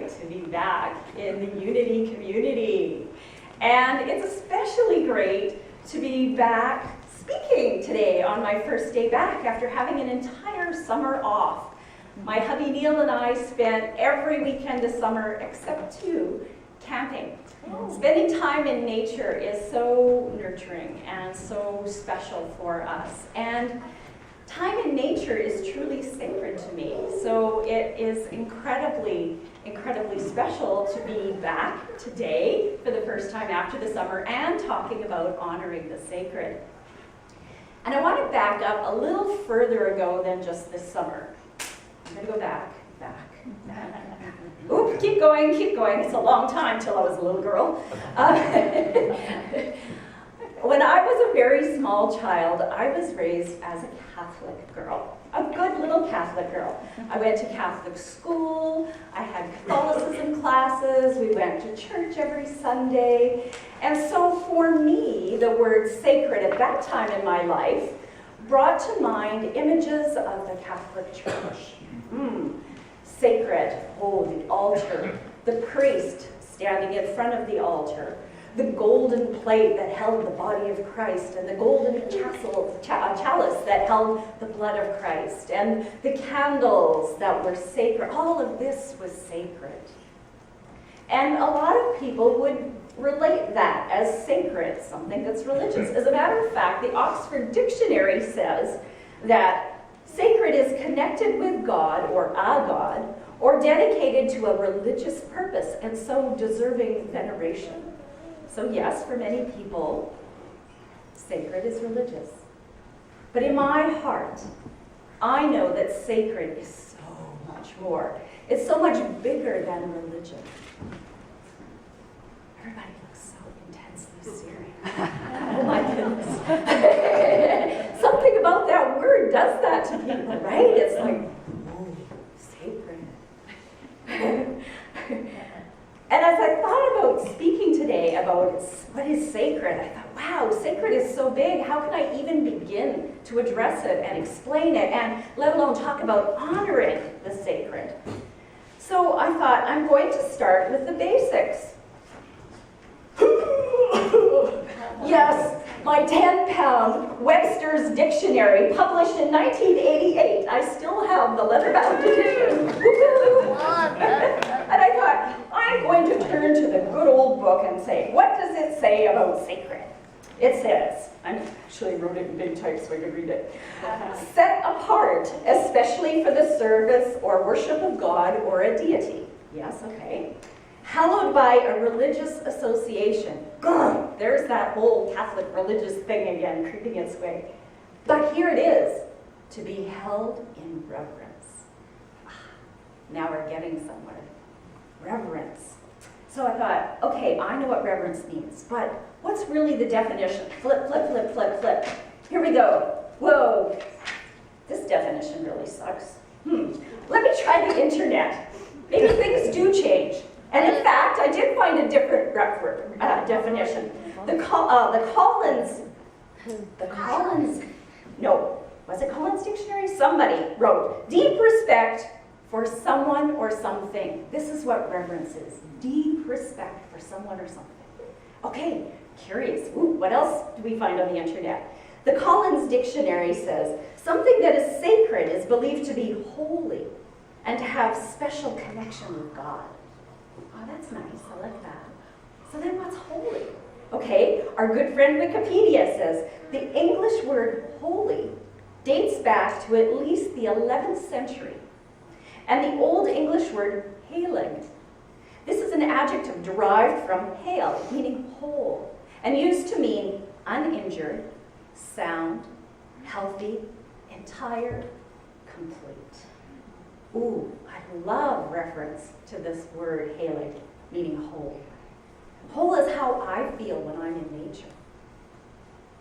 great to be back in the Unity community. And it's especially great to be back speaking today on my first day back after having an entire summer off. My hubby Neil and I spent every weekend this summer except 2 camping. Spending time in nature is so nurturing and so special for us. And time in nature is truly sacred to me. So it is incredibly special to be back today for the first time after the summer and talking about honoring the sacred. And I want to back up a little further ago than just this summer. I'm going to go back. Oop, keep going. It's a long time till I was a little girl. When I was a very small child, I was raised as a Catholic girl, a good little Catholic girl. I went to Catholic school, I had Catholicism classes, we went to church every Sunday. And so for me, the word sacred at that time in my life brought to mind images of the Catholic Church. Sacred, the altar, the priest standing in front of the altar, the golden plate that held the body of Christ, and the golden chalice that held the blood of Christ, and the candles that were sacred. All of this was sacred. And a lot of people would relate that as sacred, something that's religious. As a matter of fact, the Oxford Dictionary says that sacred is connected with God or a God, or dedicated to a religious purpose, and so deserving veneration. So yes, for many people, sacred is religious. But in my heart, I know that sacred is so much more. It's so much bigger than religion. Everybody looks so intensely serious. Oh my goodness. Something about that word does that to people, right? It's like, oh, sacred. And as I thought about speaking today about what is sacred, I thought, wow, sacred is so big. How can I even begin to address it and explain it, and let alone talk about honoring the sacred? So I thought, I'm going to start with the basics. Yes, my 10-pound Webster's Dictionary, published in 1988. I still have the leather-bound edition. And I thought, I'm going to turn to the good old book and say, what does it say about sacred? It says, I actually wrote it in big type so I could read it. Set apart, especially for the service or worship of God or a deity. Yes, okay. Hallowed by a religious association. Grr, there's that whole Catholic religious thing again, creeping its way. But here it is, to be held in reverence. Now we're getting somewhere. Reverence. So I thought, okay, I know what reverence means, but what's really the definition? Flip. Here we go. Whoa, this definition really sucks. Let me try the internet. Maybe things do change. And in fact, I did find a different definition. Was it Collins Dictionary? Somebody wrote, deep respect for someone or something. This is what reverence is. Deep respect for someone or something. Okay, curious. What else do we find on the internet? The Collins Dictionary says, something that is sacred is believed to be holy and to have special connection with God. Oh, that's nice. I like that. So then what's holy? Okay, our good friend Wikipedia says, the English word holy dates back to at least the 11th century. And the Old English word heilig. This is an adjective derived from heil, meaning whole, and used to mean uninjured, sound, healthy, entire, complete. Ooh, I love reference to this word heilig, meaning whole. Whole is how I feel when I'm in nature.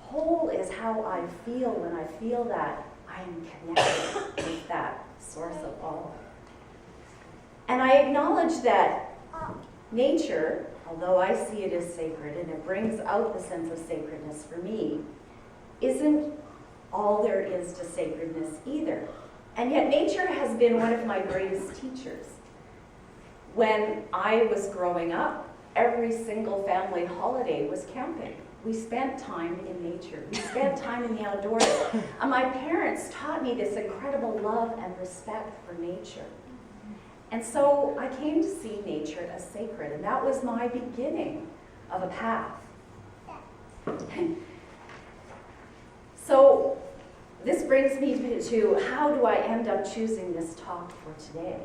Whole is how I feel when I feel that I am connected with that source of all. And I acknowledge that nature, although I see it as sacred and it brings out the sense of sacredness for me, isn't all there is to sacredness either. And yet nature has been one of my greatest teachers. When I was growing up, every single family holiday was camping. We spent time in nature. We spent time in the outdoors. And my parents taught me this incredible love and respect for nature. And so I came to see nature as sacred, and that was my beginning of a path. So this brings me to how do I end up choosing this talk for today?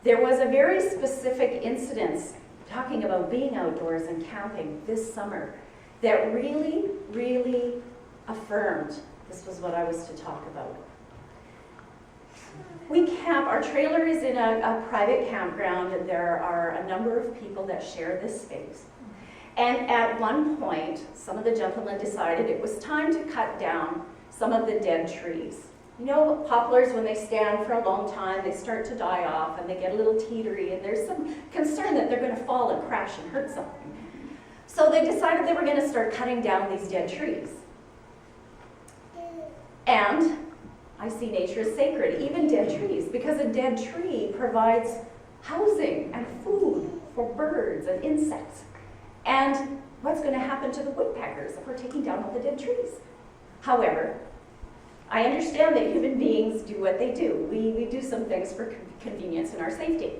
There was a very specific incident talking about being outdoors and camping this summer that really, really affirmed this was what I was to talk about. We camp, our trailer is in a private campground, and there are a number of people that share this space. And at one point, some of the gentlemen decided it was time to cut down some of the dead trees. You know, poplars, when they stand for a long time, they start to die off and they get a little teetery, and there's some concern that they're going to fall and crash and hurt something. So they decided they were going to start cutting down these dead trees. And I see nature as sacred, even dead trees, because a dead tree provides housing and food for birds and insects. And what's going to happen to the woodpeckers if we're taking down all the dead trees? However, I understand that human beings do what they do. We do some things for convenience and our safety.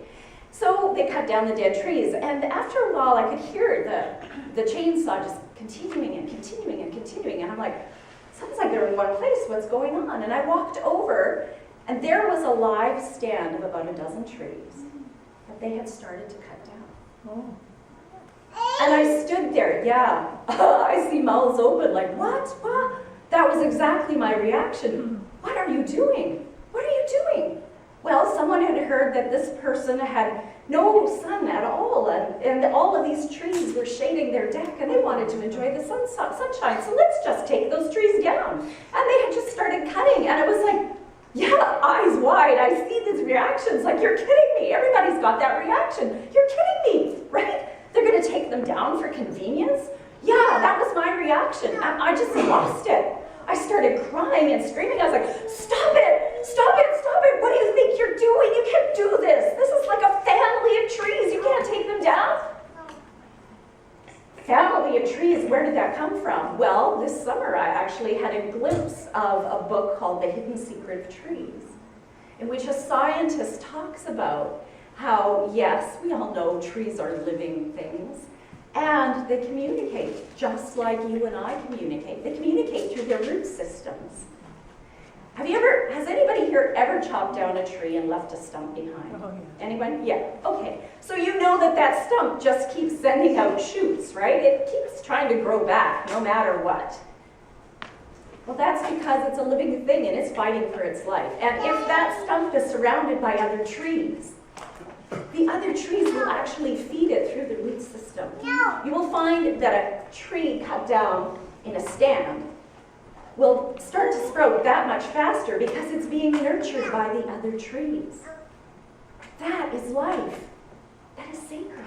So they cut down the dead trees, and after a while I could hear the chainsaw just continuing and continuing and continuing, and I'm like, sounds like they're in one place, what's going on? And I walked over, and there was a live stand of about a dozen trees that they had started to cut down. Oh. And I stood there, yeah, I see mouths open, like, what? What? That was exactly my reaction. What are you doing? What are you doing? Well, someone had heard that this person had no sun at all, and all of these trees were shading their deck, and they wanted to enjoy the sunshine, so let's just take those trees down. And they had just started cutting, and it was like, yeah, eyes wide, I see these reactions, like, you're kidding me. Everybody's got that reaction. You're kidding me, right? They're going to take them down for convenience? Yeah, that was my reaction. I just lost it. I started crying and screaming. I was like, stop it, stop it, stop it. What do you think you're doing? You can't do this. This is like a family of trees. You can't take them down. Family of trees, where did that come from? Well, this summer I actually had a glimpse of a book called The Hidden Secret of Trees, in which a scientist talks about how, yes, we all know trees are living things, and they communicate just like you and I communicate. They communicate through their root systems. Has anybody here ever chopped down a tree and left a stump behind? Oh, yeah. Anyone? Yeah, okay. So you know that stump just keeps sending out shoots, right? It keeps trying to grow back no matter what. Well, that's because it's a living thing and it's fighting for its life. And if that stump is surrounded by other trees, the other trees will actually feed it through the root system. You will find that a tree cut down in a stand will start to sprout that much faster because it's being nurtured by the other trees. That is life. That is sacred.